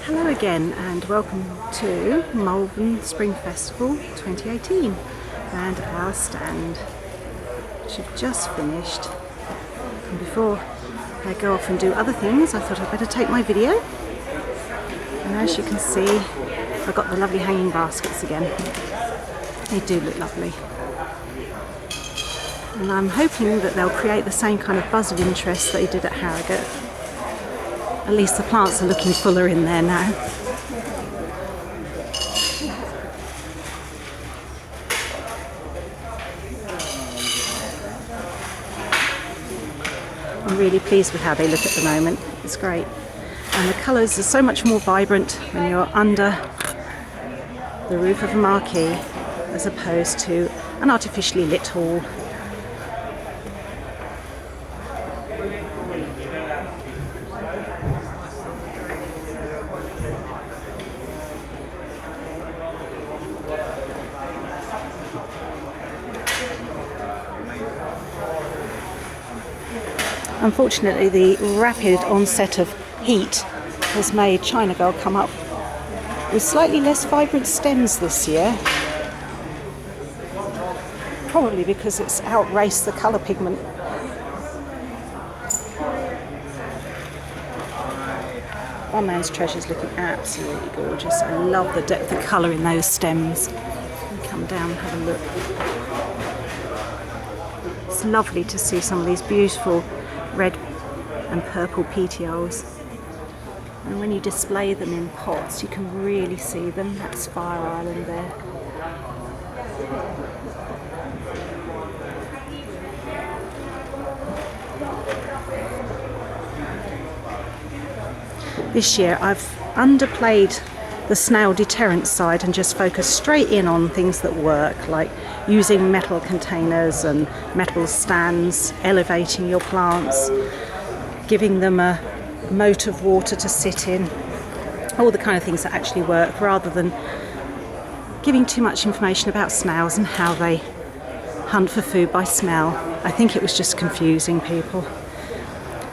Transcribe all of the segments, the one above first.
Hello again and welcome to Malvern Spring Festival 2018 and our stand, which I've just finished. And before I go off and do other things, I thought I'd better take my video. And as you can see, I've got the lovely hanging baskets again. They do look lovely. And I'm hoping that they'll create the same kind of buzz of interest that he did at Harrogate. At least the plants are looking fuller in there now. I'm really pleased with how they look at the moment. It's great. And the colours are so much more vibrant when you're under the roof of a marquee as opposed to an artificially lit hall. Unfortunately, the rapid onset of heat has made China Girl come up with slightly less vibrant stems this year. Probably because it's outraced the colour pigment. One Man's Treasure is looking absolutely gorgeous. I love the depth of colour in those stems. Come down and have a look. It's lovely to see some of these beautiful red and purple petioles, and when you display them in pots you can really see them. That's Fire Island there. This year I've underplayed the snail deterrent side and just focused straight in on things that work, like using metal containers and metal stands, elevating your plants, giving them a moat of water to sit in, all the kind of things that actually work, rather than giving too much information about snails and how they hunt for food by smell. I think it was just confusing people.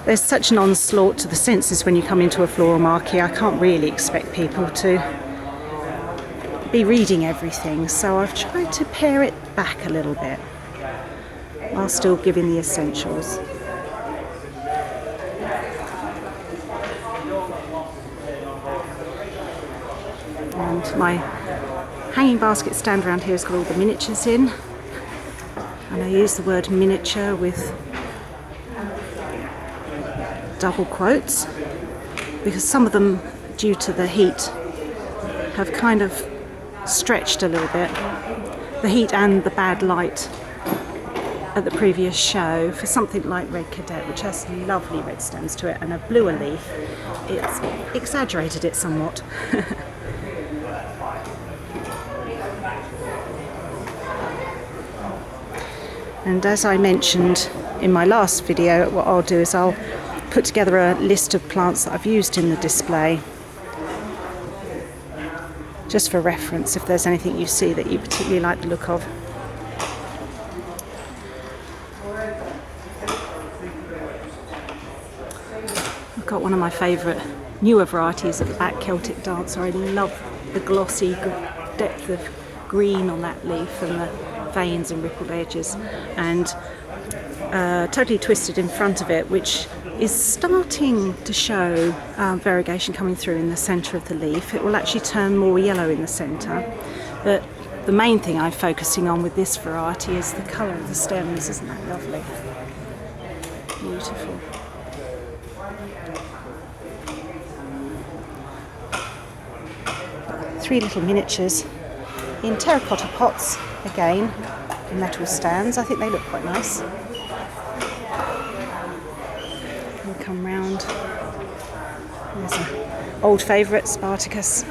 There's such an onslaught to the senses when you come into a floral marquee. I can't really expect people to be reading everything, so I've tried to pare it back a little bit while still giving the essentials. And my hanging basket stand around here has got all the miniatures in, and I use the word miniature with double quotes because some of them, due to the heat, have kind of stretched a little bit. The heat and the bad light at the previous show. For something like Red Cadet, which has lovely red stems to it and a bluer leaf, it's exaggerated it somewhat. And as I mentioned in my last video, what I'll do is I'll put together a list of plants that I've used in the display, just for reference if there's anything you see that you particularly like the look of. I've got one of my favourite newer varieties at the back, Celtic Dancer. I love the glossy depth of green on that leaf and the veins and rippled edges, and totally twisted in front of it, which is starting to show variegation coming through in the centre of the leaf. It will actually turn more yellow in the centre, but the main thing I'm focusing on with this variety is the colour of the stems. Isn't that lovely? Beautiful. Three little miniatures in terracotta pots, again, metal stands. I think they look quite nice. Come round. There's an old favourite, Spartacus,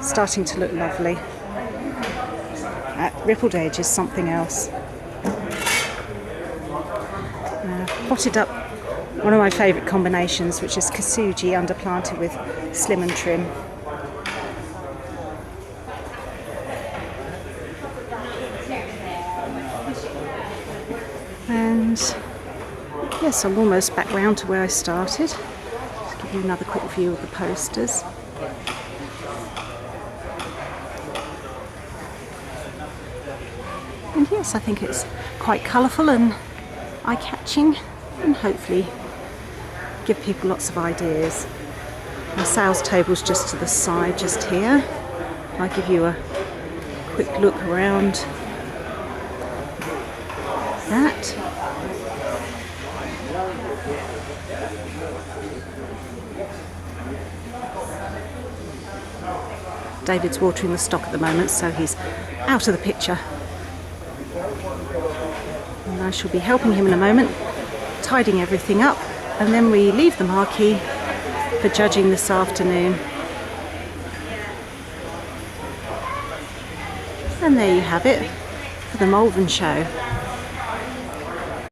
starting to look lovely. That rippled edge is something else. I've potted up one of my favourite combinations, which is Kasuji underplanted with Slim and Trim. And yes, I'm almost back round to where I started. Just give you another quick view of the posters. And yes, I think it's quite colourful and eye-catching, and hopefully give people lots of ideas. My sales table's just to the side, just here. I'll give you a quick look around that. David's watering the stock at the moment, so he's out of the picture. And I shall be helping him in a moment, tidying everything up, and then we leave the marquee for judging this afternoon. And there you have it for the Malvern show.